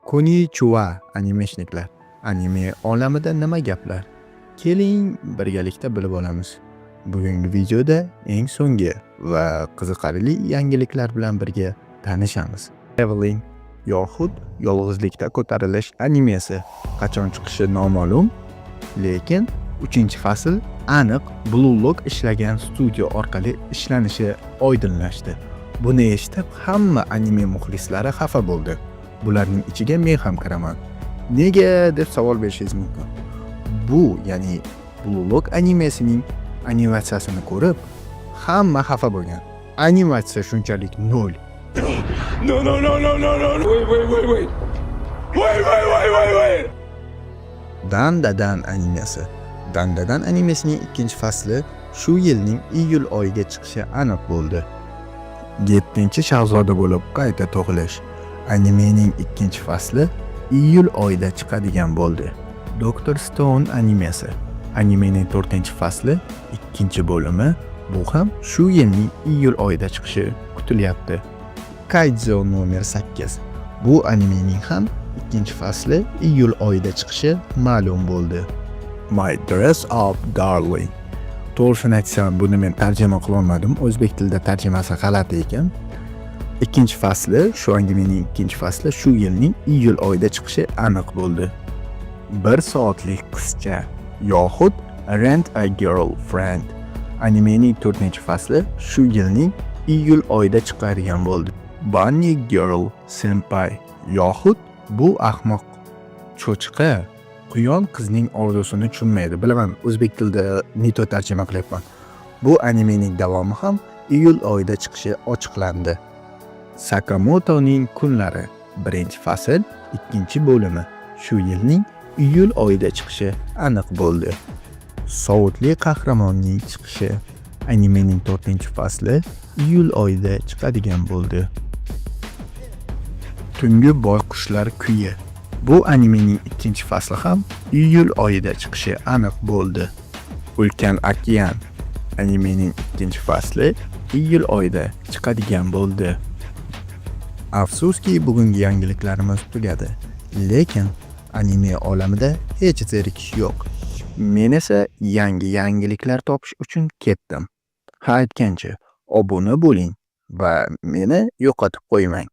Konnichiwa animeshniklar. Anime olamida nima gaplar? Keling, birgalikda bilib olamiz. Bugungi videoda eng so'nggi va qiziqarli yangiliklar bilan birga tanishamiz. Traveling yoxud yolg'izlikda ko'tarilish animesi qachon chiqishi noma'lum, lekin 3-fasl aniq Blue Lock ishlagan studio orqali ishlanishi oydinlashdi. Buni eshitib hamma anime muxlislari xafa bo'ldi. Bularning ichiga men ham kiraman. Nega deb savol berishingiz mumkin. Bu, ya'ni Blue Lock animesining animatsiyasini ko'rib, hamma xafa bo'lgan. Animatsiya shunchalik nol. No. Wait. Dandadan animesi. Dandadan animesining 2-fasli shu yilning iyul oyiga chiqishi aniq bo'ldi. 7-shahzoda bo'lib qayta tug'ilish. Animening 2-fasli iyul oyida chiqadigan bo'ldi. Dr. Stone animesi. Animening 4-fasli 2-bo'limi bu ham shu yilning iyul oyida chiqishi kutilyapti. Kaizo nomer 8. Bu animening ham 2-fasli iyul oyida chiqishi ma'lum bo'ldi. My Dress Up Darling. To'g'risini aytsam, buni men tarjima qila olmadim. O'zbek tilida tarjimasi g'alati ekan. 2-fasli, shu animening 2-fasli shu yilning iyul oyida chiqishi aniq bo'ldi. 1 soatlik qizcha yoxud Rent a Girlfriend. Animening 4-fasli shu yilning iyul oyida chiqadigan bo'ldi. Bunny Girl Senpai yoxud bu ahmoq cho'chqa quyon qizning orzusini tushunmaydi. Bilaman, o'zbek tilida neto tarjima qilyapman. Bu animening davomi ham iyul oyida chiqishi ochiqlandi. Sakamotoning kunlari 1-fasl 2-bo'limi shu yilning iyul oyida chiqishi aniq bo'ldi. Sovutli qahramonning chiqishi animening 4-fasli iyul oyida chiqadigan bo'ldi. Tungi boyqushlar kuyi. Bu animening 2-fasli ham iyul oyida chiqishi aniq bo'ldi. Ulkan okean. Animening 2-fasli iyul oyida chiqadigan bo'ldi. Afsuski, bugungi yangiliklarimiz tugadi. Lekin anime olamida hech zerikish yo'q. Men esa yangi yangiliklar topish uchun ketdim. Ha, aytgancha, obuna bo'ling va meni yo'qotib qo'ymang.